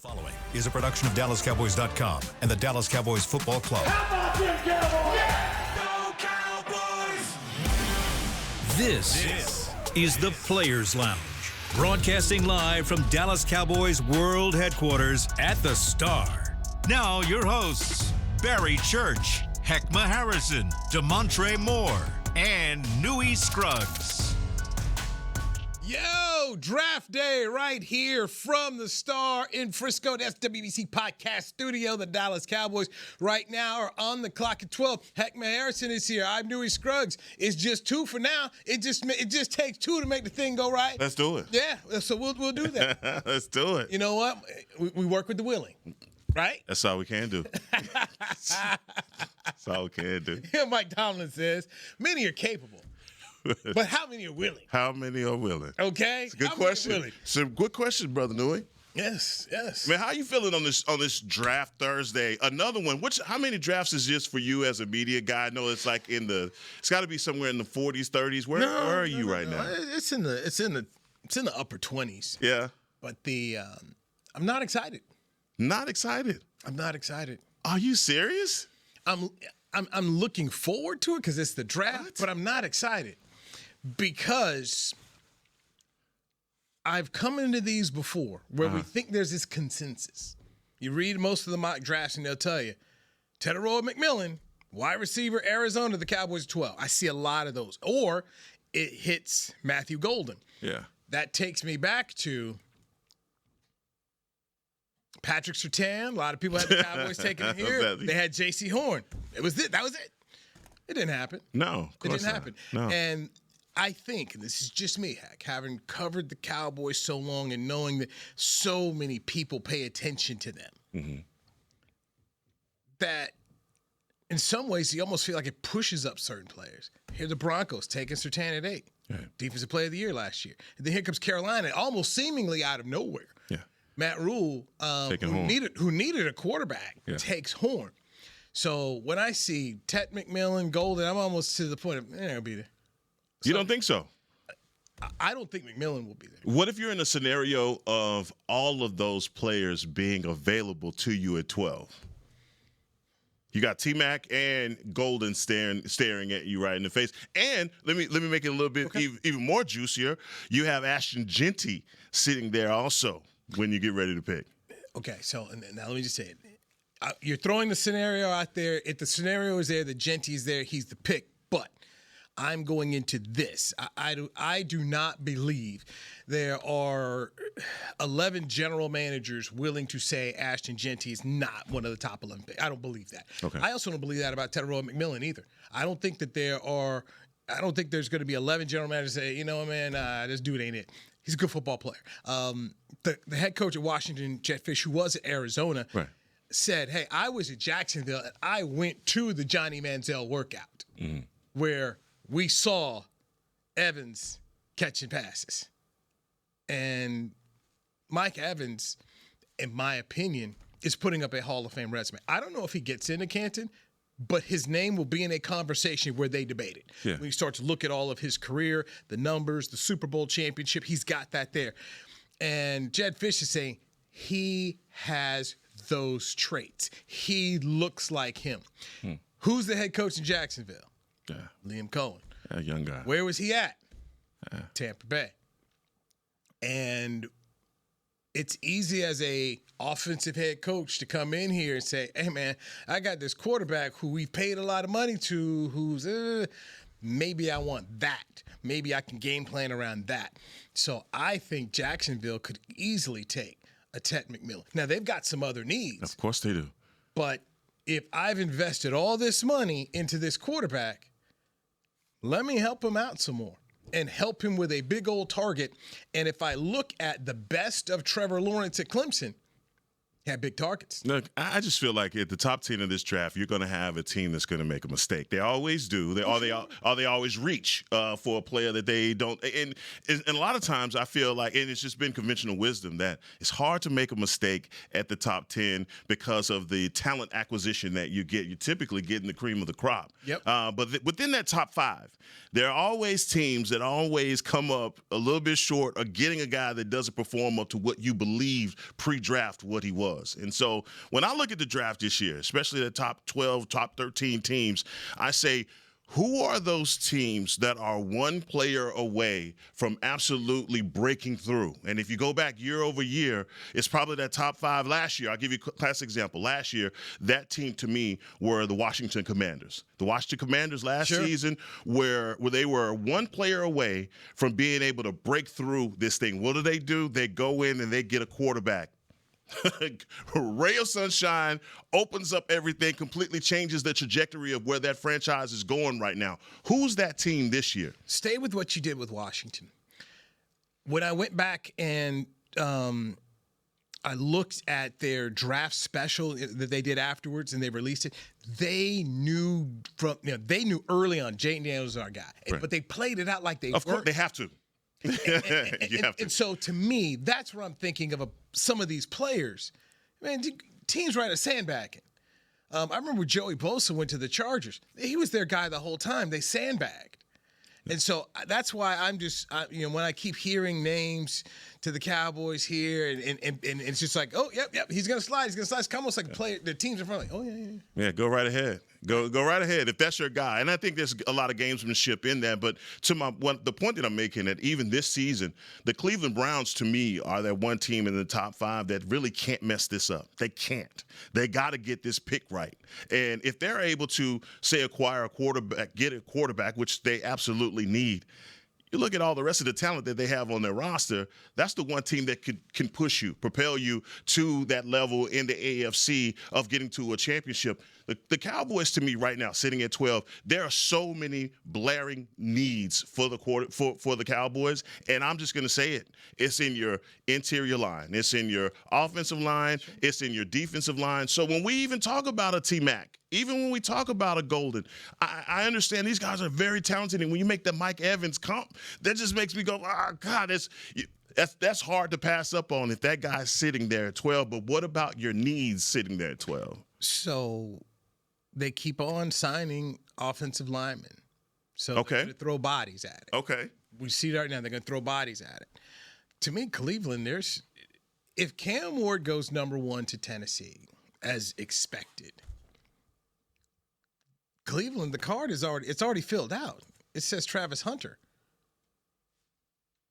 Following is a production of DallasCowboys.com and the Dallas Cowboys Football Club. How about them Cowboys? Yeah! Go Cowboys! This is the Players Lounge, broadcasting live from Dallas Cowboys World Headquarters at the Star. Now your hosts, Barry Church, Hek'ma Harrison, DeMontre Moore, and Newy Scruggs. Yo, draft day right here from the Star in Frisco. That's WBC Podcast Studio. The Dallas Cowboys right now are on the clock at 12. Hek'ma Harrison is here. I'm Newy Scruggs. It's just two for now. It just takes two to make the thing go right. Let's do it. Yeah, so we'll do that. Let's do it. You know what? We work with the willing, right? That's all we can do. That's all we can do. Yeah, Mike Tomlin says, many are capable. But how many are willing? How many are willing? Okay. It's a good question. It's a good question, Brother Newy. Yes. Man, how you feeling on this draft Thursday? Another one. How many drafts is this for you as a media guy? I know it's like it's got to be somewhere in the 40s, 30s. Where are you right now? It's in the upper 20s. Yeah. But I'm not excited. Not excited. I'm not excited. Are you serious? I'm looking forward to it because it's the draft, but I'm not excited because I've come into these before where we think there's this consensus. You read most of the mock drafts and they'll tell you, Tetairoa McMillan, wide receiver, Arizona, the Cowboys 12. I see a lot of those. Or it hits Matthew Golden. Yeah. That takes me back to Patrick Surtain. A lot of people had the Cowboys taking him here. They had J.C. Horn. That was it. It didn't happen. No, of course it didn't happen. No. And I think, and this is just me, having covered the Cowboys so long and knowing that so many people pay attention to them, that in some ways you almost feel like it pushes up certain players. Here the Broncos taking Surtain at 8. Right. Defensive Player of the Year last year. And then here comes Carolina, almost seemingly out of nowhere. Yeah. Matt Rule, who needed a quarterback, takes Horn. So when I see Tet McMillan, Golden, I'm almost to the point of, I'll be there. So, you don't think so? I don't think McMillan will be there. What if you're in a scenario of all of those players being available to you at 12? You got T-Mac and Golden staring at you right in the face. And let me make it a little bit even more juicier. You have Ashton Jeanty sitting there also when you get ready to pick. Okay, so now let me just say it. You're throwing the scenario out there. If the scenario is there, the Jeanty's there, he's the pick. But I'm going into this. I do not believe there are 11 general managers willing to say Ashton Jeanty is not one of the top 11 picks. I don't believe that. Okay. I also don't believe that about Tetairoa McMillan either. I don't think there's going to be 11 general managers say, you know, man, this dude ain't it. He's a good football player. The head coach at Washington, Jet Fish, who was at Arizona, said, hey, I was at Jacksonville and I went to the Johnny Manziel workout where we saw Evans catching passes. And Mike Evans, in my opinion, is putting up a Hall of Fame resume. I don't know if he gets into Canton, but his name will be in a conversation where they debate it. Yeah. When you start to look at all of his career, the numbers, the Super Bowl championship, he's got that there. And Jed Fish is saying he has those traits. He looks like him. Who's the head coach in Jacksonville? Liam Cohen. A young guy. Where was he at? Tampa Bay. And it's easy as a offensive head coach to come in here and say, hey, man, I got this quarterback who we've paid a lot of money to who's maybe I want that. Maybe I can game plan around that. So I think Jacksonville could easily take a Tet McMillan. Now, they've got some other needs. Of course they do. But if I've invested all this money into this quarterback, let me help him out some more and help him with a big old target. And if I look at the best of Trevor Lawrence at Clemson, had big targets. Look, I just feel like at the top 10 of this draft, you're going to have a team that's going to make a mistake. They always do. They always reach for a player that they don't. And a lot of times I feel like, and it's just been conventional wisdom, that it's hard to make a mistake at the top 10 because of the talent acquisition that you get. You're typically getting the cream of the crop. Yep. But within that top 5, there are always teams that always come up a little bit short of getting a guy that doesn't perform up to what you believed pre-draft what he was. And so when I look at the draft this year, especially the top 12, top 13 teams, I say, who are those teams that are one player away from absolutely breaking through? And if you go back year over year, it's probably that top 5 last year. I'll give you a classic example. Last year, that team to me were the Washington Commanders. The Washington Commanders last season where they were one player away from being able to break through this thing. What do? They go in and they get a quarterback. Ray of sunshine opens up everything, completely changes the trajectory of where that franchise is going right now. Who's that team this year? Stay with what you did with Washington. When I went back and I looked at their draft special that they did afterwards, and they released it. They knew early on Jaden Daniels is our guy, Right. But they played it out like they Of course, weren't. they have to. And so to me, that's where I'm thinking of some of these players. Man, teams right at sandbagging. I remember Joey Bosa went to the Chargers. He was their guy the whole time. They sandbagged. And so that's why I'm just, when I keep hearing names to the Cowboys here, and it's just like, oh, yep, he's going to slide. It's almost like the teams in front, like, oh, yeah. Yeah, go right ahead. Go right ahead if that's your guy. And I think there's a lot of gamesmanship in that. But to the point that I'm making, that even this season, the Cleveland Browns, to me, are that one team in the top 5 that really can't mess this up. They can't. They got to get this pick right. And if they're able to, say, acquire a quarterback, get a quarterback, which they absolutely need, you look at all the rest of the talent that they have on their roster, that's the one team that can push you, propel you to that level in the AFC of getting to a championship. The Cowboys, to me, right now, sitting at 12, there are so many blaring needs for the Cowboys, and I'm just going to say it. It's in your interior line. It's in your offensive line. It's in your defensive line. So when we even talk about a T-Mac, even when we talk about a Golden, I understand these guys are very talented, and when you make the Mike Evans comp, that just makes me go, oh, God, that's hard to pass up on if that guy's sitting there at 12. But what about your needs sitting there at 12? So they keep on signing offensive linemen. So they're going to throw bodies at it. Okay. We see that right now. They're going to throw bodies at it. To me, Cleveland, if Cam Ward goes number 1 to Tennessee, as expected, Cleveland, the card is already filled out. It says Travis Hunter.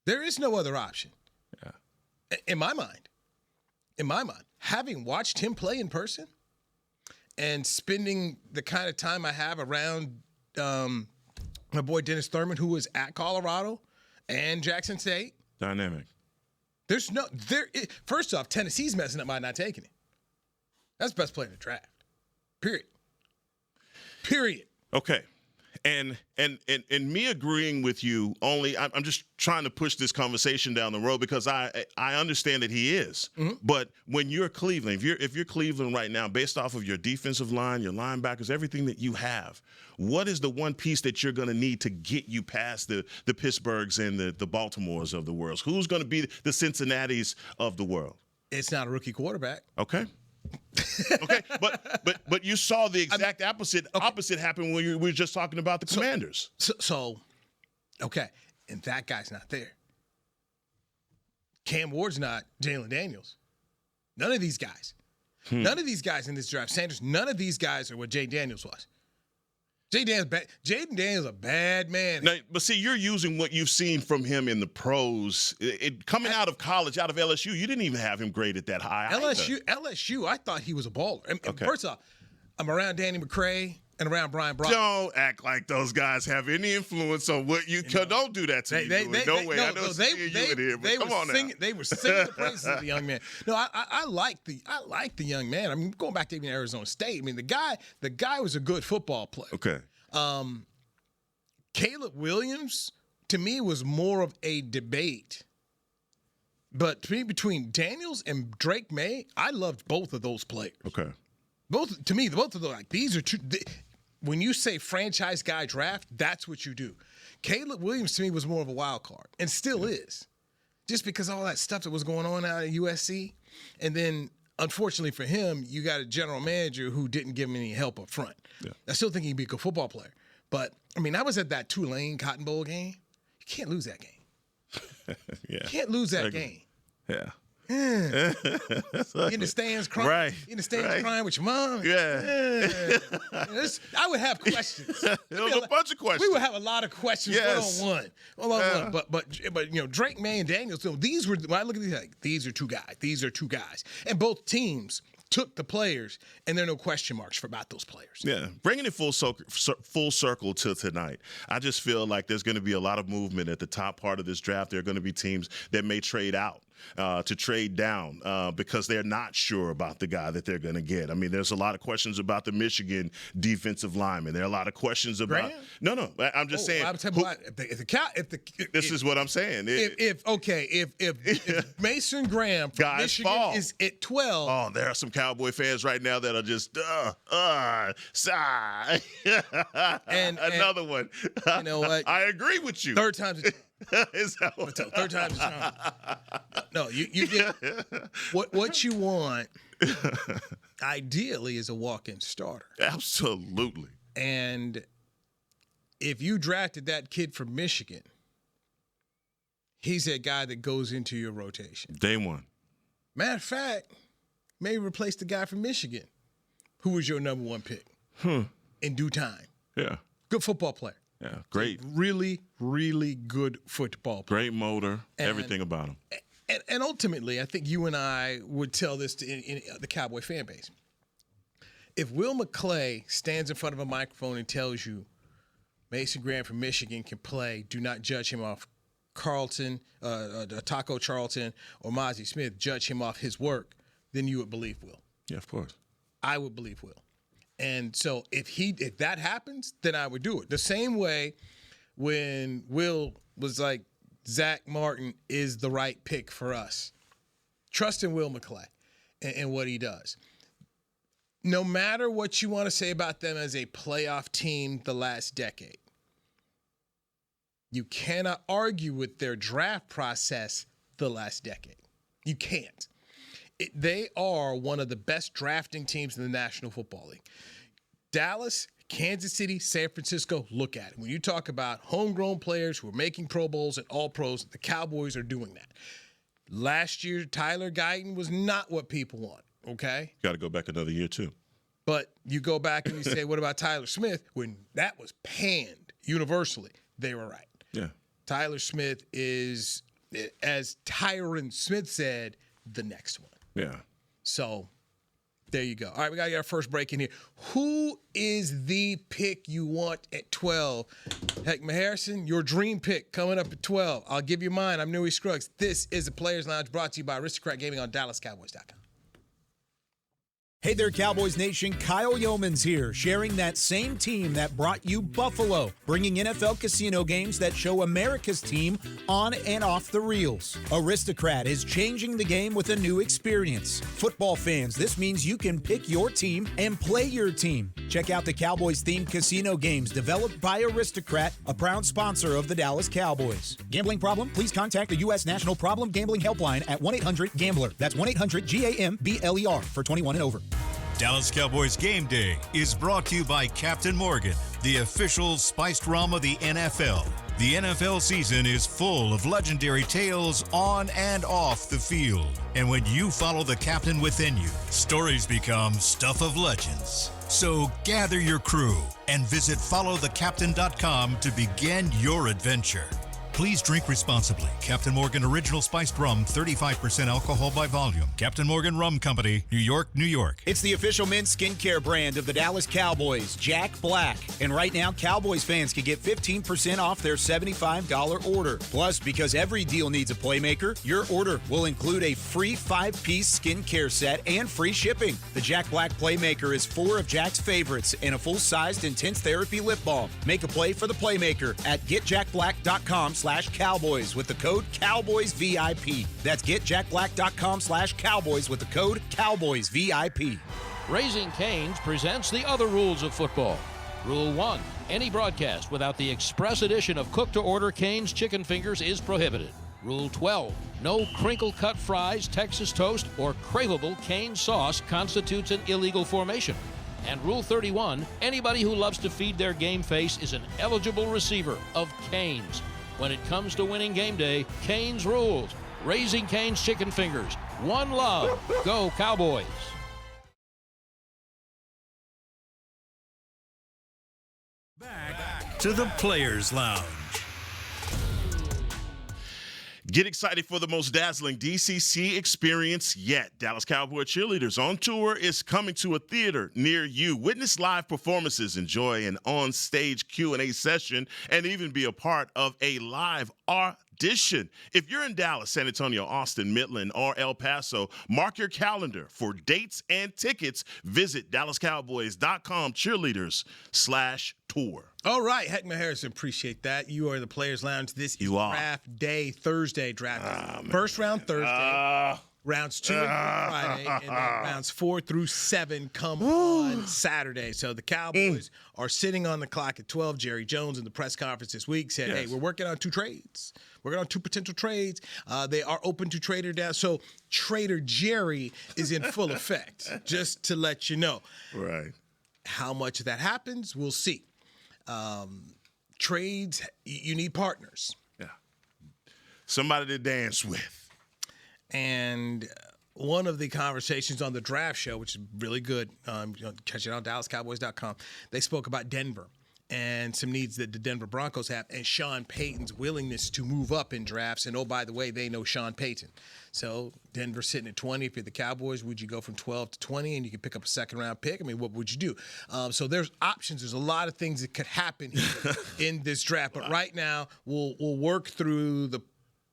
There is no other option. Yeah. In my mind, having watched him play in person and spending the kind of time I have around my boy Dennis Thurman, who was at Colorado and Jackson State. Dynamic. First off, Tennessee's messing up by not taking it. That's the best player in the draft. Period. Okay. And me agreeing with you only, I'm just trying to push this conversation down the road because I understand that he is. Mm-hmm. But when you're Cleveland, if you're Cleveland right now, based off of your defensive line, your linebackers, everything that you have, what is the one piece that you're going to need to get you past the Pittsburghs and the Baltimores of the world? Who's going to be the Cincinnatis of the world? It's not a rookie quarterback. Okay. Okay, but you saw the exact opposite happen when we were just talking about the Commanders. Okay, and that guy's not there. Cam Ward's not Jalen Daniels. None of these guys. None of these guys in this draft. Sanders, none of these guys are what Jay Daniels was. Jaden Daniels a bad man. Now, but see, you're using what you've seen from him in the pros. Coming out of college, out of LSU, you didn't even have him graded that high. LSU, I thought he was a baller. Okay. First off, I'm around Danny McCray and around Brian Brock. Don't act like those guys have any influence on what you don't do that to me. No way. I know you in here, but come on now. They were singing the praises of the young man. No, I like the young man. I mean, going back to even Arizona State. I mean, the guy was a good football player. Okay. Caleb Williams, to me, was more of a debate But to me, between Daniels and Drake May, I loved both of those players. Okay. Both of them, like, these are two. When you say franchise guy draft, that's what you do. Caleb Williams, to me, was more of a wild card, and still is. Just because of all that stuff that was going on out at USC. And then, unfortunately for him, you got a general manager who didn't give him any help up front. Yeah. I still think he'd be a good football player. But, I mean, I was at that Tulane Cotton Bowl game. You can't lose that game. Yeah. You can't lose that game. Yeah. In the stands crying. Right. In the stands crying with your mom. Yeah. I would have questions. There was a bunch of questions. We would have a lot of questions one-on-one. But Drake May and Daniels, these were, when I look at these, like, these are two guys. These are two guys. And both teams took the players, and there are no question marks about those players. Yeah, bringing it full circle to tonight, I just feel like there's going to be a lot of movement at the top part of this draft. There are going to be teams that may trade out to trade down because they're not sure about the guy that they're going to get. I mean, there's a lot of questions about the Michigan defensive lineman. There are a lot of questions about – No, I'm just saying – This is what I'm saying. If Mason Graham from Michigan is at 12 – Oh, there are some Cowboy fans right now that are just another one. You know what? I agree with you. Third time's a charm. Is that what? Third time's a charm. No, you get what you want. Ideally, is a walk-in starter. Absolutely. And if you drafted that kid from Michigan, he's that guy that goes into your rotation. Day one. Matter of fact, maybe replace the guy from Michigan, who was your number one pick in due time. Yeah. Good football player. Yeah, great. Really, really good football player. Great motor, everything about him. And ultimately, I think you and I would tell this to in the Cowboy fan base. If Will McClay stands in front of a microphone and tells you Mason Graham from Michigan can play, do not judge him off Taco Charlton or Mozzie Smith, judge him off his work, then you would believe Will. Yeah, of course. I would believe Will. And so if that happens, then I would do it. The same way when Will was like, Zach Martin is the right pick for us. Trust in Will McClay and what he does. No matter what you want to say about them as a playoff team the last decade, you cannot argue with their draft process the last decade. You can't. They are one of the best drafting teams in the National Football League. Dallas, Kansas City, San Francisco, look at it. When you talk about homegrown players who are making Pro Bowls and All-Pros, the Cowboys are doing that. Last year, Tyler Guyton was not what people want, okay? Got to go back another year, too. But you go back and you say, what about Tyler Smith? When that was panned universally, they were right. Yeah. Tyler Smith is, as Tyron Smith said, the next one. Yeah. So there you go. All right, we got to get our first break in here. Who is the pick you want at 12? Hek'ma Harrison, your dream pick coming up at 12. I'll give you mine. I'm Newy Scruggs. This is the Players Lounge brought to you by Aristocrat Gaming on DallasCowboys.com. Hey there, Cowboys Nation. Kyle Yeomans here, sharing that same team that brought you Buffalo, bringing NFL casino games that show America's team on and off the reels. Aristocrat is changing the game with a new experience. Football fans, this means you can pick your team and play your team. Check out the Cowboys-themed casino games developed by Aristocrat, a proud sponsor of the Dallas Cowboys. Gambling problem? Please contact the U.S. National Problem Gambling Helpline at 1-800-GAMBLER. That's 1-800-GAMBLER for 21 and over. Dallas Cowboys Game Day is brought to you by Captain Morgan, the official spiced rum of the NFL. The NFL season is full of legendary tales on and off the field. And when you follow the captain within you, stories become stuff of legends. So gather your crew and visit followthecaptain.com to begin your adventure. Please drink responsibly. Captain Morgan Original Spiced Rum, 35% alcohol by volume. Captain Morgan Rum Company, New York, New York. It's the official men's skincare brand of the Dallas Cowboys, Jack Black. And right now, Cowboys fans can get 15% off their $75 order. Plus, because every deal needs a playmaker, your order will include a free 5-piece skincare set and free shipping. The Jack Black Playmaker is 4 of Jack's favorites and a full-sized intense therapy lip balm. Make a play for the playmaker at getjackblack.com/Cowboys. getjackblack.com/Cowboys with the code CowboysVIP. That's getjackblack.com/Cowboys with the code CowboysVIP. Raising Cane's presents the other rules of football. Rule 1. Any broadcast without the express addition of cooked-to-order Cane's chicken fingers is prohibited. Rule 12. No crinkle-cut fries, Texas toast, or craveable Cane sauce constitutes an illegal formation. And Rule 31. Anybody who loves to feed their game face is an eligible receiver of Cane's. When it comes to winning game day, Cane's rules. Raising Cane's chicken fingers. One love. Go Cowboys. Back to the Players Lounge. Get excited for the most dazzling DCC experience yet. Dallas Cowboy Cheerleaders on Tour is coming to a theater near you. Witness live performances, enjoy an on-stage Q&A session, and even be a part of a live audition. If you're in Dallas, San Antonio, Austin, Midland, or El Paso, mark your calendar for dates and tickets. Visit DallasCowboys.com cheerleaders/tour. All right, Hek'ma Harrison, appreciate that. You are the Players Lounge. This is Draft Day, Thursday draft. First round Thursday, rounds 2 and 3 Friday, and then rounds 4 through 7 come on Saturday. So the Cowboys are sitting on the clock at 12. Jerry Jones in the press conference this week said, hey, we're working on 2 trades. Working on 2 potential trades. They are open to Trader down. So Trader Jerry is in full effect, just to let you know. Right. How much of that happens, we'll see. Trades, you need partners. Yeah. Somebody to dance with. And one of the conversations on the draft show, which is really good, catch it on DallasCowboys.com, they spoke about Denver and some needs that the Denver Broncos have, and Sean Payton's willingness to move up in drafts. And, oh, by the way, they know Sean Payton. So Denver sitting at 20. If you're the Cowboys, would you go from 12 to 20 and you could pick up a second-round pick? I mean, what would you do? So there's options. There's a lot of things that could happen here in this draft. But right now, we'll work through the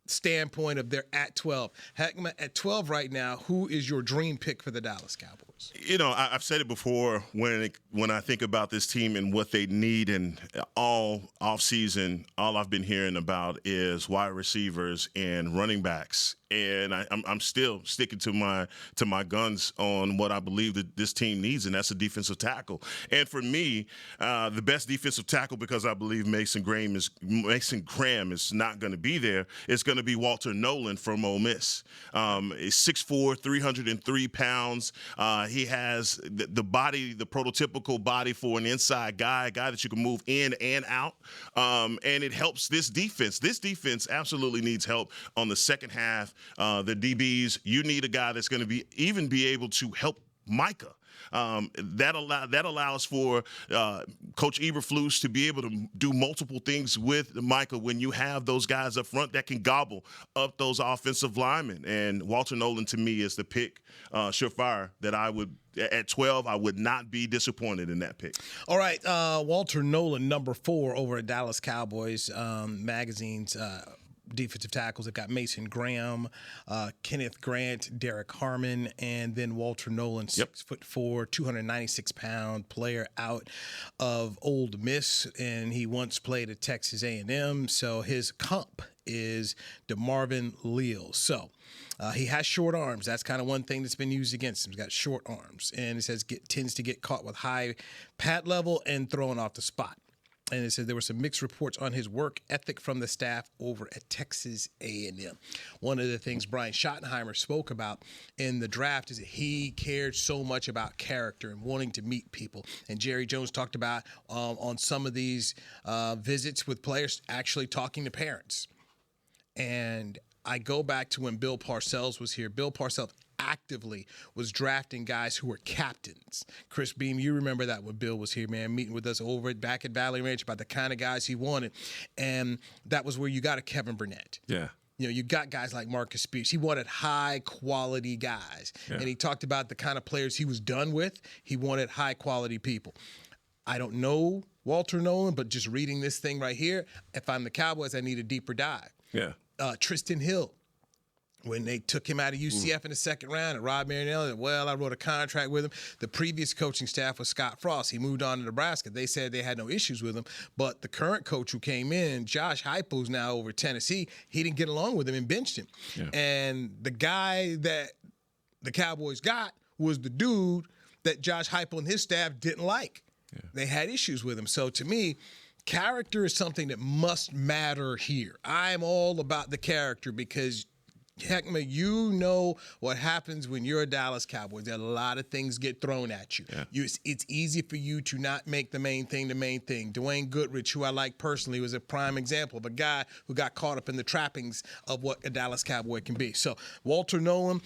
standpoint of they're at 12. Hek'ma, at 12 right now, who is your dream pick for the Dallas Cowboys? You know, I've said it before when I think about this team and what they need, and all offseason, all I've been hearing about is wide receivers and running backs. And I'm still sticking to my guns on what I believe that this team needs, and that's a defensive tackle. And for me, the best defensive tackle, because I believe Mason Graham is not going to be there, is going to be Walter Nolan from Ole Miss. He's 6'4", 303 pounds. He has the body, the prototypical body for an inside guy, a guy that you can move in and out. And it helps this defense. This defense absolutely needs help on the second half. The DBs, you need a guy that's going to be able to help Micah. That allows for Coach Eberflus to be able to do multiple things with Micah when you have those guys up front that can gobble up those offensive linemen. And Walter Nolan, to me, is the pick, surefire, that I would, at 12, I would not be disappointed in that pick. All right, Walter Nolan, number 4 over at Dallas Cowboys magazine's defensive tackles. They've got Mason Graham, Kenneth Grant, Derek Harmon, and then Walter Nolan, 6'4", 296-pound player out of Ole Miss, and he once played at Texas A&M. So his comp is DeMarvin Leal. So he has short arms. That's kind of one thing that's been used against him. He's got short arms, and it says tends to get caught with high pad level and thrown off the spot. And it says there were some mixed reports on his work ethic from the staff over at Texas A&M. One of the things Brian Schottenheimer spoke about in the draft is that he cared so much about character and wanting to meet people. And Jerry Jones talked about on some of these visits with players actually talking to parents. And I go back to when Bill Parcells was here. Bill Parcells actively was drafting guys who were captains. Chris Beam, you remember that when Bill was here, man, meeting with us back at Valley Ranch about the kind of guys he wanted. And that was where you got a Kevin Burnett. Yeah. You know, you got guys like Marcus Spears. He wanted high-quality guys. Yeah. And he talked about the kind of players he was done with. He wanted high-quality people. I don't know Walter Nolan, but just reading this thing right here, if I'm the Cowboys, I need a deeper dive. Yeah. Tristan Hill when they took him out of UCF in the second round, and Rob Marinelli, I wrote a contract with him. The previous coaching staff was Scott Frost. He moved on to Nebraska. They said they had no issues with him. But the current coach who came in, Josh Heupel, who's now over Tennessee, he didn't get along with him and benched him. Yeah. And the guy that the Cowboys got was the dude that Josh Heupel and his staff didn't like. Yeah. They had issues with him. So to me, character is something that must matter here. I'm all about the character because Hek'ma, you know what happens when you're a Dallas Cowboys. There are a lot of things get thrown at you. Yeah. It's easy for you to not make the main thing the main thing. Dwayne Goodrich, who I like personally, was a prime example of a guy who got caught up in the trappings of what a Dallas Cowboy can be. So Walter Nolan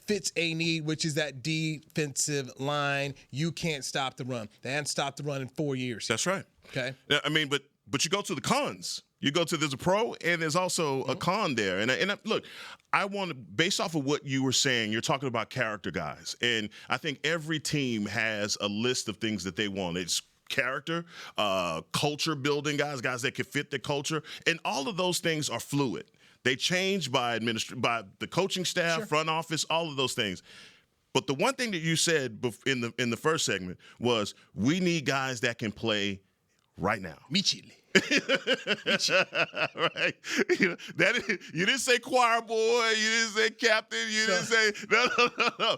fits a need, which is that defensive line. You can't stop the run. They haven't stopped the run in 4 years. That's right. Okay. I mean, but you go to the cons. You go to there's a pro and there's also a con there. And look, I want to, based off of what you were saying, you're talking about character guys. And I think every team has a list of things that they want. It's character, culture building guys that can fit the culture. And all of those things are fluid. They change by the coaching staff, sure, front office, all of those things. But the one thing that you said in the first segment was we need guys that can play right now. Immediately. Right. You didn't say choir boy. You didn't say captain. You didn't say no.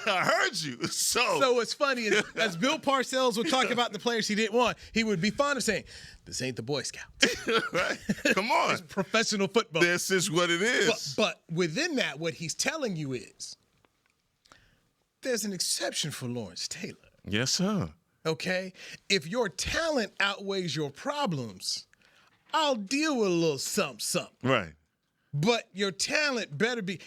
I heard you. So what's funny is, as Bill Parcells would talk about the players he didn't want, he would be fond of saying, "This ain't the Boy Scouts." Right? Come on. It's professional football. This is what it is. But within that, what he's telling you is there's an exception for Lawrence Taylor. Yes, sir. Okay? If your talent outweighs your problems, I'll deal with a little something. Right. But your talent better be.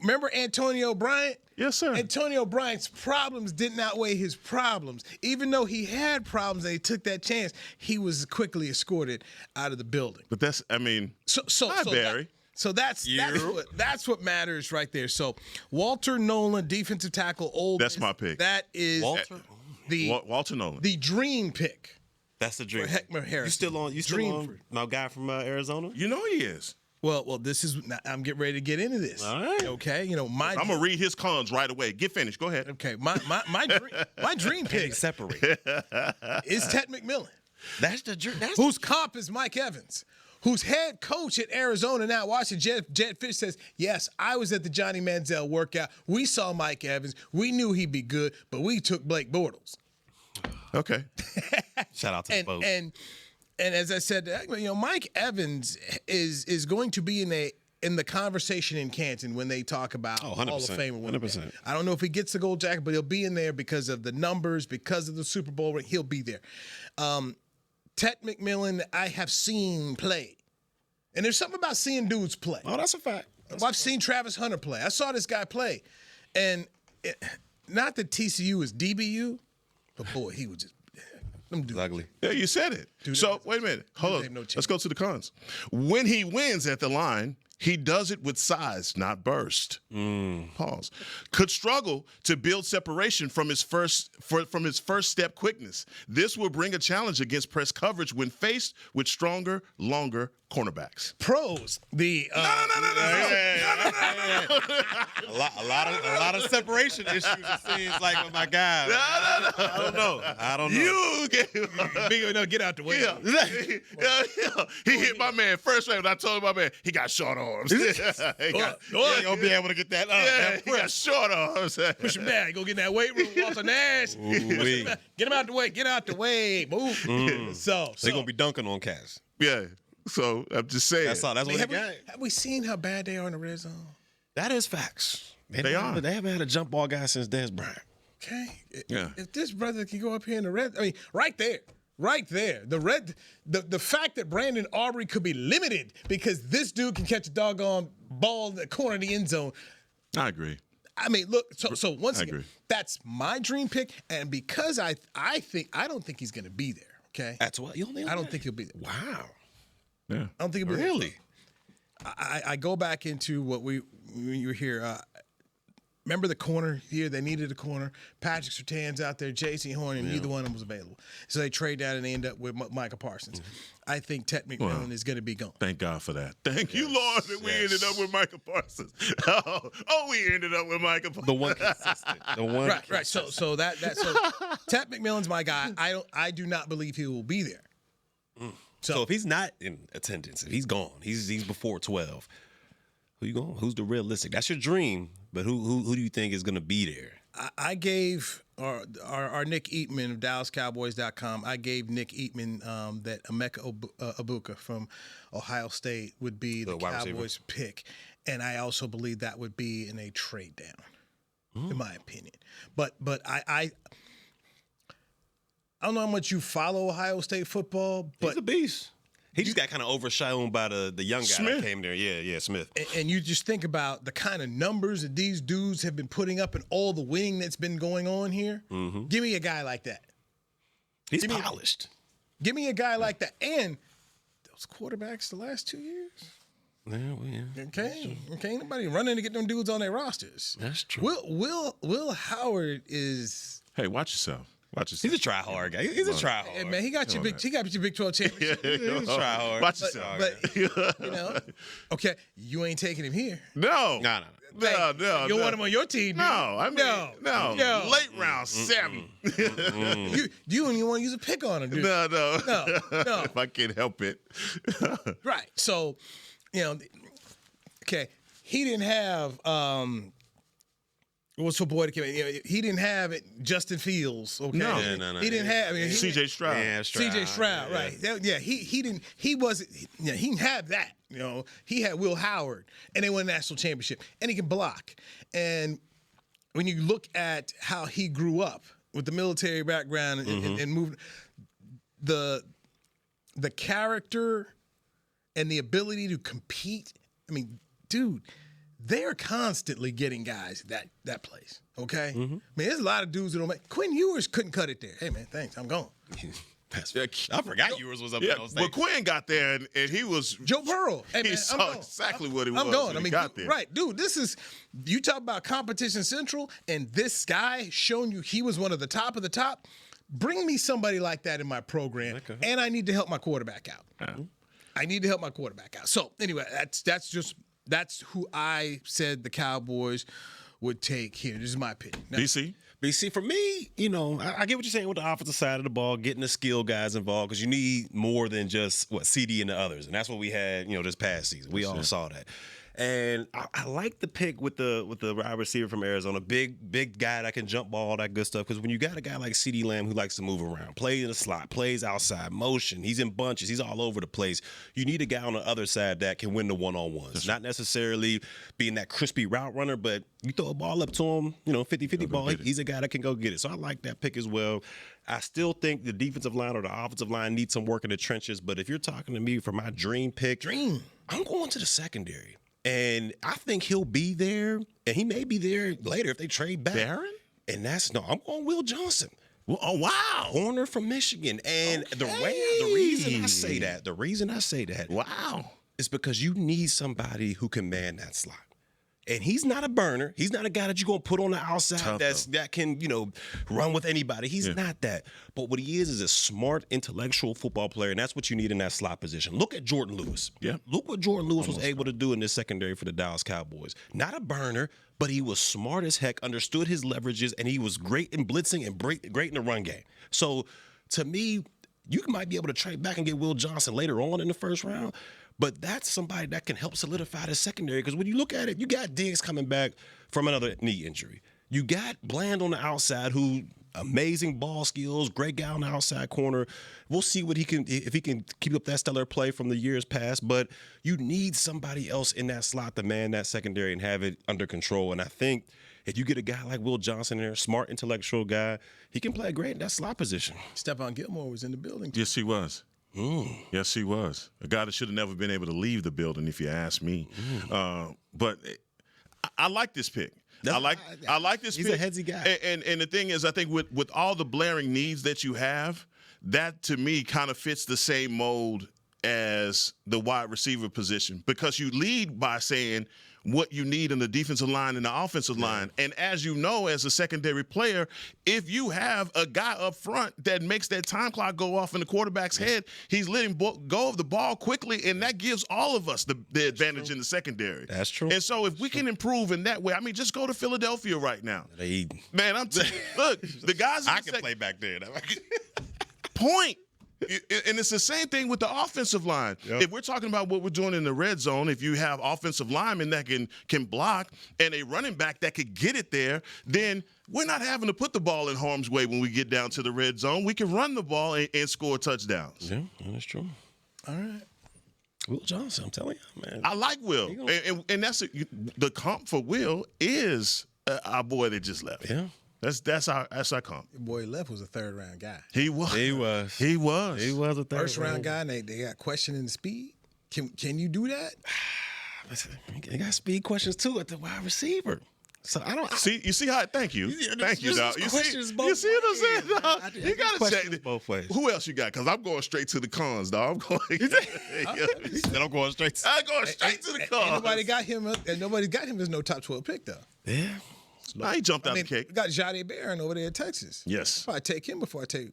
Remember Antonio Bryant? Yes, sir. Antonio Bryant's problems didn't outweigh his problems. Even though he had problems and he took that chance, he was quickly escorted out of the building. But that's, I mean, hi, Barry. That's what matters right there. So Walter Nolan, defensive tackle, Ole Miss. That's my pick. That is Walter Nolan. The dream pick. That's the dream. For Hek'ma Harrison. You still on my guy from Arizona? You know he is. Well, this is. I'm getting ready to get into this. All right. Okay. I'm gonna read his cons right away. Get finished. Go ahead. Okay. My dream pick separate is Ted McMillan. That's the dream. Whose comp is Mike Evans, whose head coach at Arizona now, watching Jed Fish says, yes, I was at the Johnny Manziel workout. We saw Mike Evans. We knew he'd be good, but we took Blake Bortles. Okay. Shout out to the folks. And as I said, Mike Evans is going to be in the conversation in Canton when they talk about Hall of Fame. 100%. I don't know if he gets the gold jacket, but he'll be in there because of the numbers, because of the Super Bowl ring. He'll be there. Ted McMillan, I have seen play. And there's something about seeing dudes play. Oh, that's a fact. I've seen Travis Hunter play. I saw this guy play. And not that TCU is DBU, but boy, he was just ugly. Yeah, you said it. So wait a minute. Hold on. Let's go to the cons. When he wins at the line, he does it with size, not burst. Pause. Could struggle to build separation from his first step quickness. This will bring a challenge against press coverage when faced with stronger, longer cornerbacks. Pros. No. A lot of separation issues. It seems like with my guy. No. I don't know. Get out the way. Yeah. He hit my man first round. I told my man he got short arms. He gonna be able to get that. He got short arms. Push him down. Go get in that weight room. Walter Nash. Get him out the way. Get out the way. Move. So they're gonna be dunking on cats. Yeah. So I'm just saying. That's what they got. Have we seen how bad they are in the red zone? That is facts. They are. They haven't had a jump ball guy since Dez Bryant. Okay. Yeah. If this brother can go up here in the red, right there. The fact that Brandon Aubrey could be limited because this dude can catch a doggone ball in the corner of the end zone. I agree. I mean, look. So once again, that's my dream pick, and because I don't think he's going to be there. Okay. That's what you I don't think he'll be there. Wow. Yeah. I don't think he'll be really. there. I go back into what when you were here. Remember the corner here? They needed a corner. Patrick Surtain's out there, J.C. Horn, and neither one of them was available. So they trade down and they end up with Micah Parsons. I think Ted McMillan is going to be gone. Thank God for that. Thank you, Lord, that we ended up with Micah Parsons. We ended up with Micah Parsons. The one consistent. The one. Right. So Ted McMillan's my guy. I do not believe he will be there. So if he's not in attendance, if he's gone, he's before 12. Who you going? Who's the realistic? That's your dream, but who do you think is going to be there? I gave our Nick Eatman of DallasCowboys.com. I gave Nick Eatman that Emeka Ibuka from Ohio State would be the Cowboys' pick, and I also believe that would be in a trade down, in my opinion. But I don't know how much you follow Ohio State football, but he's a beast. He just got kind of overshadowed by the young guy that came there. Yeah, Smith. And you just think about the kind of numbers that these dudes have been putting up and all the winning that's been going on here. Mm-hmm. Give me a guy like that. He's polished. Give me a guy like that. And those quarterbacks the last 2 years. Yeah. Okay, ain't nobody running to get them dudes on their rosters. That's true. Will Howard is. Hey, watch yourself. He's a try-hard guy. He's a try-hard. Hey, man, he got your Big 12 championship. He's a try-hard. Watch yourself. But okay, you ain't taking him here. No. No. You don't want him on your team, No. No. Late round 7. You don't even want to use a pick on him, dude. No. No. If I can help it. Right. So, okay, he didn't have what's for boy that came in? He didn't have it. Justin Fields. Okay. No. He didn't have. C.J. Stroud. Yeah, C.J. Stroud. Right. He didn't. He wasn't. He didn't have that. He had Will Howard, and they won a national championship, and he can block. And when you look at how he grew up with the military background and moved, the character and the ability to compete. I mean, dude. They're constantly getting guys that place, okay? I mean, there's a lot of dudes that don't make. Quinn Ewers couldn't cut it there. Hey, man, thanks. I'm gone. I forgot Ewers was up there. But Quinn got there, and he was Joe Burrow. Hey, man, he saw exactly what he was. I'm going. When he got there. Right, dude. This is you talk about competition central, and this guy showing you he was one of the top of the top. Bring me somebody like that in my program, and I need to help my quarterback out. I need to help my quarterback out. So anyway, that's who I said the Cowboys would take here. This is my opinion. Now, BC, for me, I get what you're saying with the offensive side of the ball, getting the skill guys involved, because you need more than just CD and the others, and that's what we had, this past season. We all saw that. And I like the pick with the wide receiver from Arizona, big guy that can jump ball, all that good stuff. Because when you got a guy like CeeDee Lamb who likes to move around, plays in the slot, plays outside, motion, he's in bunches, he's all over the place. You need a guy on the other side that can win the one-on-ones. Not necessarily being that crispy route runner, but you throw a ball up to him, 50-50 ball, he's a guy that can go get it. So I like that pick as well. I still think the defensive line or the offensive line needs some work in the trenches. But if you're talking to me for my dream pick, I'm going to the secondary. And I think he'll be there, and he may be there later if they trade back. Barron? And I'm going Will Johnson. Well, oh, wow. Corner from Michigan. And the reason I say that, wow, is because you need somebody who can man that slot. And he's not a burner. He's not a guy that you're going to put on the outside that can, run with anybody. He's not that. But what he is a smart, intellectual football player, and that's what you need in that slot position. Look at Jordan Lewis. Yeah. Look what Jordan Lewis was able to do in this secondary for the Dallas Cowboys. Not a burner, but he was smart as heck, understood his leverages, and he was great in blitzing and great in the run game. So, to me, you might be able to trade back and get Will Johnson later on in the first round. But that's somebody that can help solidify the secondary. Because when you look at it, you got Diggs coming back from another knee injury. You got Bland on the outside, who amazing ball skills, great guy on the outside corner. We'll see if he can keep up that stellar play from the years past. But you need somebody else in that slot to man that secondary and have it under control. And I think if you get a guy like Will Johnson there, smart, intellectual guy, he can play great in that slot position. Stephon Gilmore was in the building too. Yes, he was. Yes, he was. A guy that should have never been able to leave the building, if you ask me. But I like this pick. I like this pick. He's a headsy guy. And the thing is, I think with all the Blaring needs that you have, that to me kind of fits the same mold as the wide receiver position, because you lead by saying what you need in the defensive line and the offensive line. And as you know, as a secondary player, if you have a guy up front that makes that time clock go off in the quarterback's head, he's letting go of the ball quickly, and that gives all of us the advantage in the secondary. That's true. And so if we can improve in that way, I mean, just go to Philadelphia right now. Man, I'm telling you, look, the guys I can play back there. Point. And it's the same thing with the offensive line. Yep. If we're talking about what we're doing in the red zone, if you have offensive linemen that can block and a running back that could get it there, then we're not having to put the ball in harm's way when we get down to the red zone. We can run the ball and score touchdowns. Yeah, that's true. All right. Will Johnson, I'm telling you, man. I like Will. And that's the comp for Will is our boy that just left. Yeah. That's our comp. Your boy left was a third-round guy. He was a third First-round guy, and they got questioning the speed. Can you do that? Listen, they got speed questions, too, at the wide receiver. So I don't see. You see how? Thank you, thank you, dog. You see what I'm saying, dog? You gotta check it both ways. Who else you got? Because I'm going straight to the cons, dog. I'm going. I'm going straight. I'm going straight to the cons. Nobody got him. And nobody got him as no top 12 pick, though. Yeah. I ain't jumped out the cake. We got Jahdae Barron over there in Texas. Yes. I'd take him before I take,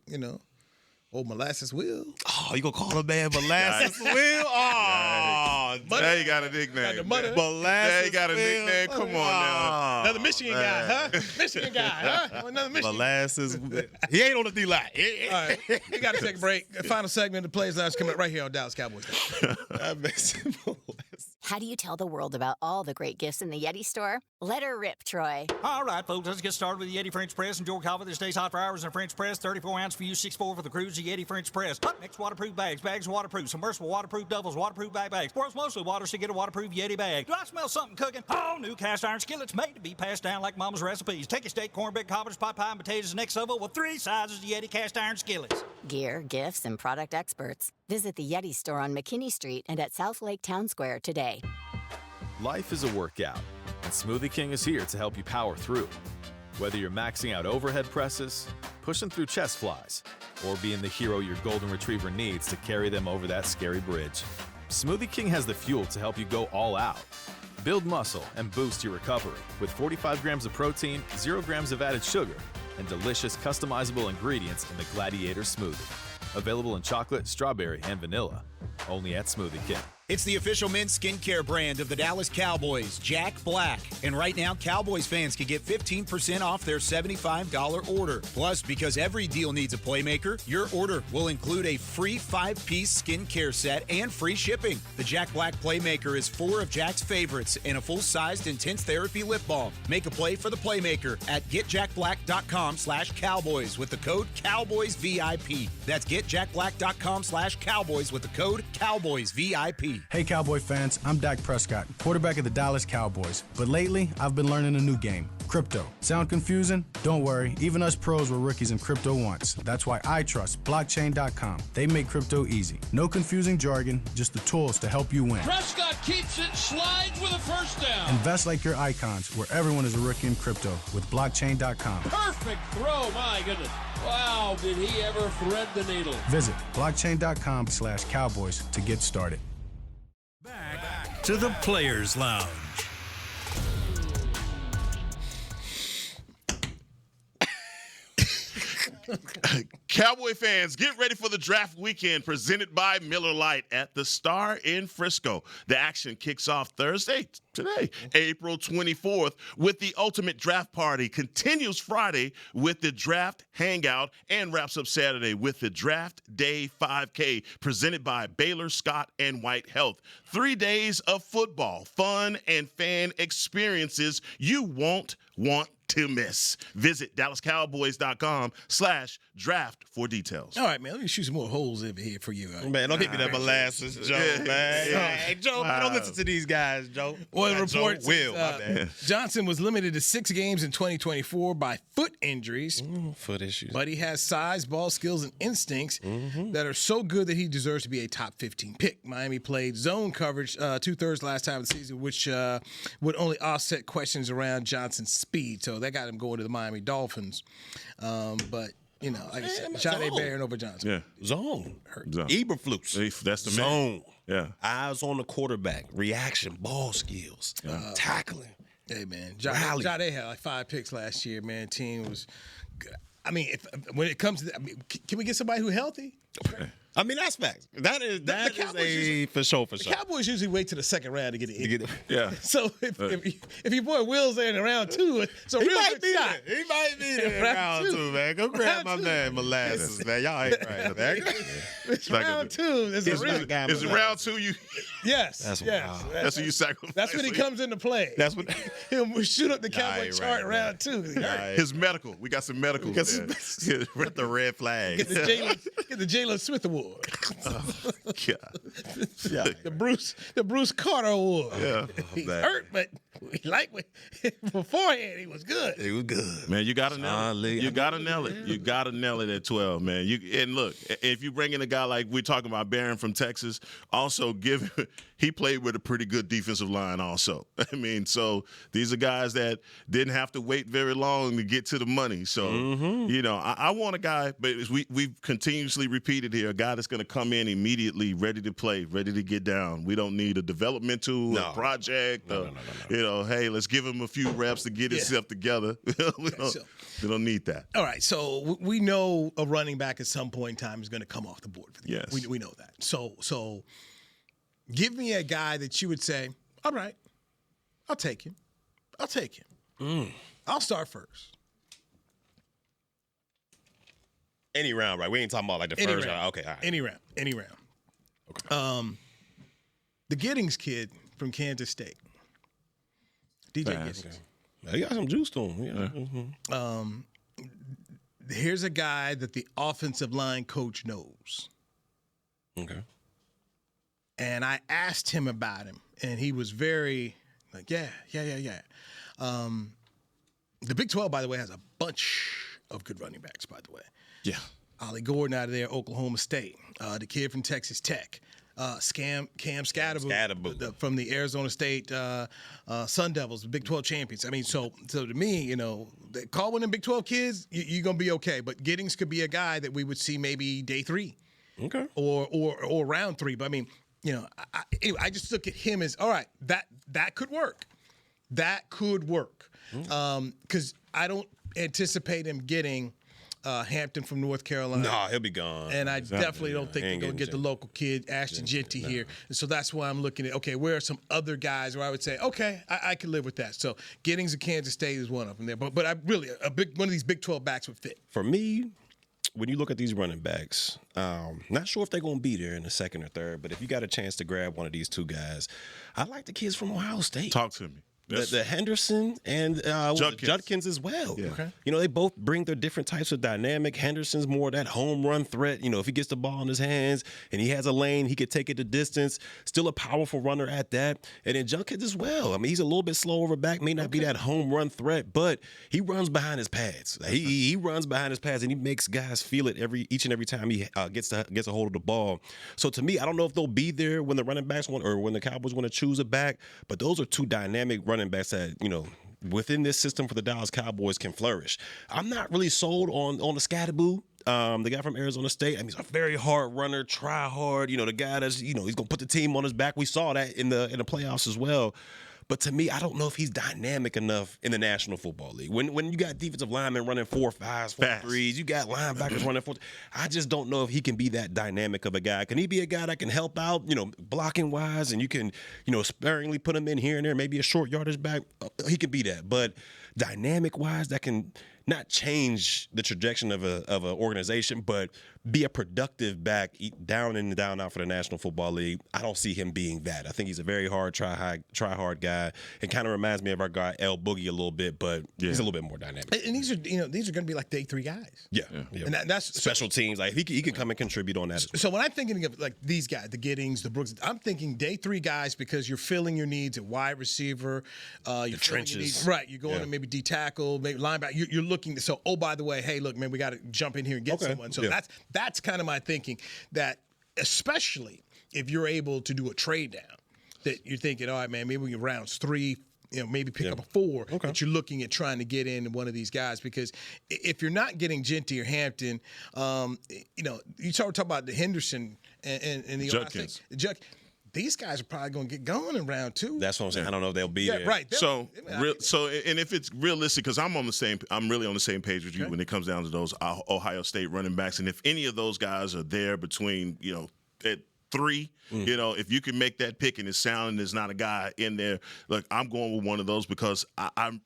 old Molasses Will. Oh, you gonna call a man Molasses Will? Oh, now you got a nickname. Molasses now you got a nickname. Come on now. Another Michigan guy, huh? Michigan guy, huh? Another Michigan. Molasses Will. He ain't on the D-line. All right. We got to take a break. The final segment of the Plays Lounge coming up right here on Dallas Cowboys. How do you tell the world about all the great gifts in the Yeti store? Let her rip, Troy. All right, folks, let's get started with the Yeti French Press. Enjoy coffee that stays hot for hours in a French press. 34 ounce for you, 6'4" for the cruise. The Yeti French Press. Hot mix waterproof bags. Bags waterproof. Submersible waterproof doubles. Waterproof bags. Works mostly water, so get a waterproof Yeti bag. Do I smell something cooking? Oh, new cast iron skillets made to be passed down like Mama's recipes. Take a steak, cornbread, cobbler's pot pie, and potatoes, and next level with 3 sizes of Yeti cast iron skillets. Gear, gifts, and product experts. Visit the Yeti store on McKinney Street and at South Lake Town Square today. Life is a workout, and Smoothie King is here to help you power through. Whether you're maxing out overhead presses, pushing through chest flies, or being the hero your golden retriever needs to carry them over that scary bridge, Smoothie King has the fuel to help you go all out. Build muscle and boost your recovery with 45 grams of protein, 0 grams of added sugar, and delicious customizable ingredients in the Gladiator Smoothie. Available in chocolate, strawberry, and vanilla. Only at Smoothie King. It's the official men's skincare brand of the Dallas Cowboys, Jack Black. And right now, Cowboys fans can get 15% off their $75 order. Plus, because every deal needs a playmaker, your order will include a free 5-piece skincare set and free shipping. The Jack Black Playmaker is 4 of Jack's favorites and a full-sized intense therapy lip balm. Make a play for the Playmaker at getjackblack.com/Cowboys with the code CowboysVIP. That's getjackblack.com/Cowboys with the code CowboysVIP. Hey Cowboy fans, I'm Dak Prescott, quarterback of the Dallas Cowboys. But lately, I've been learning a new game, crypto. Sound confusing? Don't worry, even us pros were rookies in crypto once. That's why I trust blockchain.com. They make crypto easy. No confusing jargon, just the tools to help you win. Prescott keeps it, slides with a first down. Invest like your icons, where everyone is a rookie in crypto with blockchain.com. Perfect throw, my goodness. Wow, did he ever thread the needle. Visit blockchain.com/Cowboys to get started. Back to the Players Lounge. Cowboy fans, get ready for the draft weekend presented by Miller Lite at the Star in Frisco. The action kicks off Thursday, today, April 24th, with the Ultimate Draft Party, continues Friday with the Draft Hangout, and wraps up Saturday with the Draft Day 5K presented by Baylor, Scott, and White Health. 3 days of football, fun, and fan experiences you won't want to miss. Visit DallasCowboys.com/draft for details. All right, man. Let me shoot some more holes over here for you. Man, don't give me that molasses, Joe, man. Hey, Joe, man, don't listen to these guys, Joe. Well, the report Will, my bad. Johnson was limited to 6 games in 2024 by foot injuries. Foot issues. But he has size, ball skills, and instincts that are so good that he deserves to be a top 15 pick. Miami played zone coverage 2/3 last time of the season, which would only offset questions around Johnson's speed. So that got him going to the Miami Dolphins. But You know, like I said, Jade Barron over Johnson. Yeah. Zone. Zone. Eberflus. That's the Zone. man. Yeah. Eyes on the quarterback. Reaction. Ball skills. Tackling. Hey, man. Jade had like 5 picks last year, man. Team was good. I mean, when it comes to that, can we get somebody who's healthy? I mean, that's facts. That is for sure. The Cowboys usually wait to the second round to get it in. Yeah. So if your boy Will's there in round 2, so he real might good shot. He might be there in round 2, man. Go grab my man Molasses, man. Y'all ain't right, man. It's round 2. There's a real guy. Is it round 2? Yes. That's yes. That's when you sacrifice. That's when he comes into play. That's when he'll shoot up the Cowboy chart in round 2. His medical. We got some medical. With the red flag. Get the Jalen Smith Award. The Bruce Carter Award. Yeah. He's hurt, but beforehand he was good. He was good. Man, you gotta nail it. You gotta nail it. You gotta nail it at 12, man. And look, if you bring in a guy like we're talking about Barron from Texas, also he played with a pretty good defensive line also. I mean, so these are guys that didn't have to wait very long to get to the money. So, you know, I want a guy, but we've continuously repeated here, a guy that's going to come in immediately ready to play, ready to get down. We don't need a developmental a project. You know, hey, let's give him a few reps to get himself together. we don't need that. All right, so we know a running back at some point in time is going to come off the board for the game. We know that. So give me a guy that you would say, all right, I'll take him. I'll start first. Any round, right? We ain't talking about like the first round. Okay, all right. Any round. Okay. The Giddings kid from Kansas State. DJ Giddings. He got some juice to him. Yeah. Here's a guy that the offensive line coach knows. Okay. And I asked him about him, and he was very like, yeah. The Big 12, by the way, has a bunch of good running backs, by the way. Yeah. Ollie Gordon out of there, Oklahoma State. The kid from Texas Tech. Cam Scatterbo from the Arizona State Sun Devils, the Big 12 champions. I mean, so to me, you know, call one of them Big 12 kids, you're going to be okay. But Giddings could be a guy that we would see maybe day 3. Okay. Or round 3. But, I mean, you know, I just look at him as, all right, that could work. That could work. Because I don't anticipate him getting Hampton from North Carolina. No, he'll be gone. And I definitely don't think they're going to get the local kid, Ashton Genty, here. And so that's why I'm looking at, okay, where are some other guys where I would say, okay, I can live with that. So Giddings of Kansas State is one of them there. But I really, one of these Big 12 backs would fit. For me, when you look at these running backs, not sure if they're going to be there in the second or third, but if you got a chance to grab one of these two guys, I like the kids from Ohio State. Talk to me. The Henderson and Judkins as well. Yeah. Okay. You know, they both bring their different types of dynamic. Henderson's more that home run threat. You know, if he gets the ball in his hands and he has a lane, he could take it the distance. Still a powerful runner at that. And then Judkins as well. I mean, he's a little bit slow over back, may not be that home run threat, but he runs behind his pads. He runs behind his pads and he makes guys feel it each and every time he gets a hold of the ball. So to me, I don't know if they'll be there when the running backs want or when the Cowboys want to choose a back, but those are two dynamic running backs that, you know, within this system for the Dallas Cowboys can flourish. I'm not really sold on the Scatterbo, the guy from Arizona State. I mean, he's a very hard runner, try hard. You know, the guy that's, you know, he's going to put the team on his back. We saw that in the playoffs as well. But to me, I don't know if he's dynamic enough in the National Football League. When you got defensive linemen running 4.5s, 4.3s, you got linebackers running 4. I just don't know if he can be that dynamic of a guy. Can he be a guy that can help out, you know, blocking wise, and you can, you know, sparingly put him in here and there, maybe a short yardage back? He can be that. But dynamic wise, that can not change the trajectory of an organization, but be a productive back down in and down out for the National Football League. I don't see him being that. I think he's a very hard, try hard guy. It kind of reminds me of our guy El Boogie a little bit, but he's a little bit more dynamic. And these are going to be like day 3 guys. Yeah. And that's special teams. Like he can come and contribute on that. So when I'm thinking of like these guys, the Giddings, the Brooks, I'm thinking day 3 guys because you're filling your needs at wide receiver. You're trenches. Right. You're going to maybe D tackle, maybe linebacker. You're looking. So by the way, hey, look, man, we got to jump in here and get someone. So that's kind of my thinking, that especially if you're able to do a trade down, that you're thinking, all right, man, maybe we can rounds 3, maybe pick up a 4 that you're looking at trying to get in one of these guys. Because if you're not getting Genty or Hampton, you talk about the Henderson and the Judkins. These guys are probably going to get going in round 2. That's what I'm saying. I don't know if they'll be there. Right. So and if it's realistic, because I'm really on the same page with you when it comes down to those Ohio State running backs, and if any of those guys are there between at 3, if you can make that pick and it's sound and there's not a guy in there, look, I'm going with one of those because I'm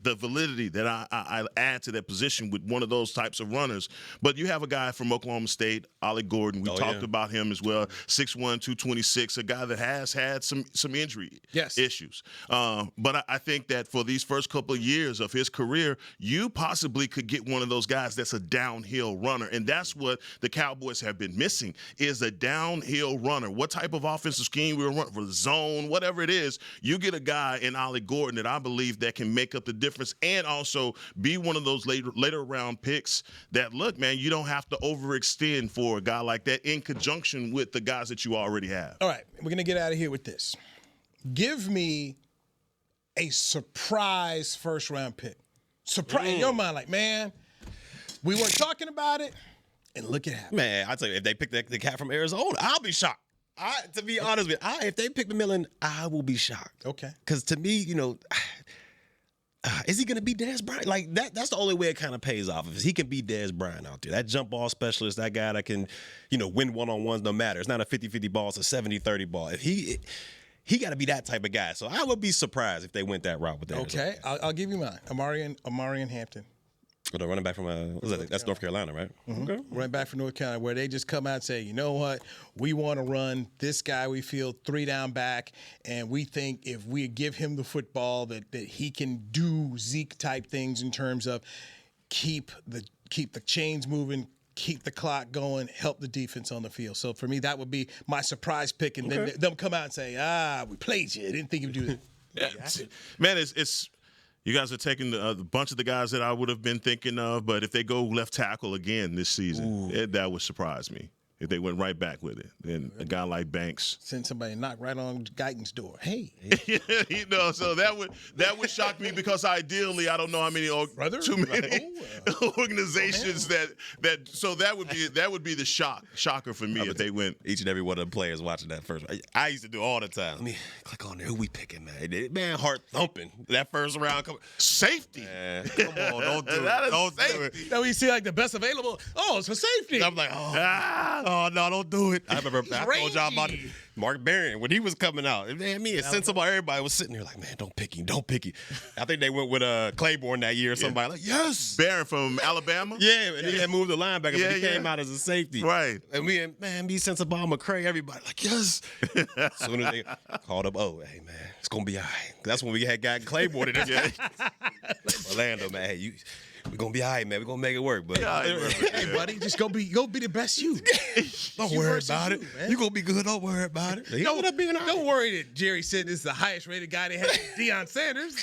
the validity that I add to that position with one of those types of runners. But you have a guy from Oklahoma State, Ollie Gordon. We talked about him as well, 6'1", 226, a guy that has had some injury issues. But I think that for these first couple of years of his career, you possibly could get one of those guys that's a downhill runner. And that's what the Cowboys have been missing, is a downhill runner. What type of offensive scheme we're running, for the zone, whatever it is, you get a guy in Ollie Gordon that I believe that can make up the difference and also be one of those later round picks that, look, man, you don't have to overextend for a guy like that in conjunction with the guys that you already have. All right, we're going to get out of here with this. Give me a surprise first-round pick. Surprise in your mind, like, man, we weren't talking about it, and look at happened. Man, I tell you, if they pick the cat from Arizona, I'll be shocked. To be honest with you, if they pick McMillan, I will be shocked. Okay. Because to me, is he going to be Dez Bryant? Like, that's the only way it kind of pays off. If he can be Dez Bryant out there, that jump ball specialist, that guy that can, win one-on-ones no matter. It's not a 50-50 ball, it's a 70-30 ball. If he got to be that type of guy. So I would be surprised if they went that route with that. Okay, I'll give you mine. Amari and Hampton. The running back from that's North Carolina, right? Mm-hmm. Okay. Running back from North Carolina, where they just come out and say, you know what, we want to run this guy. We feel 3 down back, and we think if we give him the football that he can do Zeke type things in terms of keep the chains moving, keep the clock going, help the defense on the field. So for me, that would be my surprise pick, and then them come out and say, we played you. I didn't think you'd do that. Yeah. Man, it's. You guys are taking a bunch of the guys that I would have been thinking of, but if they go left tackle again this season, that would surprise me. If they went right back with it, then a guy like Banks send somebody knock right on Guyton's door. Hey, so that would shock me because ideally I don't know how many organizations that would be the shocker for me if they went. Each and every one of the players watching that first. I used to do all the time. Let me click on there. Who we picking, man? Heart thumping. That first round, safety. Man, come on, don't do it. Don't do it. Now you see like the best available. Oh, it's for safety. I'm like, oh no, don't do it. I remember I told y'all about Mark Blaring when he was coming out. Man, me and Sensible, everybody was sitting there like, man, don't pick him. I think they went with Claiborne that year or somebody. Like, yes. Blaring from Alabama? Yeah, and he had moved the linebacker, but he came out as a safety. Right. And me, Sensible, McCray, everybody like, yes. As soon as they called up, hey, man, it's going to be all right. That's when we had gotten Claiborne in this game. Orlando, man, hey, we're going to be all right, man. We're going to make it work. But hey, buddy, just go be the best you. Don't worry about it. You're going to be good. Don't worry about it. Don't worry that Jerry said this is the highest rated guy they had, Deion Sanders.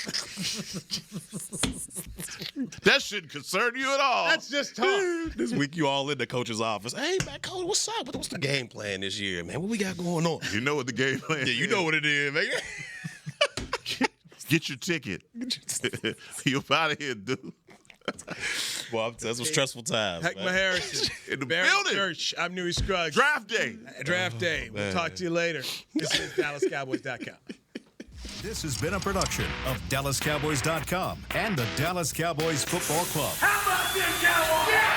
That shouldn't concern you at all. That's just talk. This week you all in the coach's office. Hey, man, coach, what's up? What's the game plan this year, man? What we got going on? You know what the game plan is. Yeah, you know what it is, man. Get your ticket. You're out of here, dude. Well, that's a stressful time. Hek'ma Harrison in the Barry building. Church. I'm Newy Scruggs. Draft day. We'll talk to you later. This is DallasCowboys.com. This has been a production of DallasCowboys.com and the Dallas Cowboys Football Club. How about this, Cowboys? Yeah!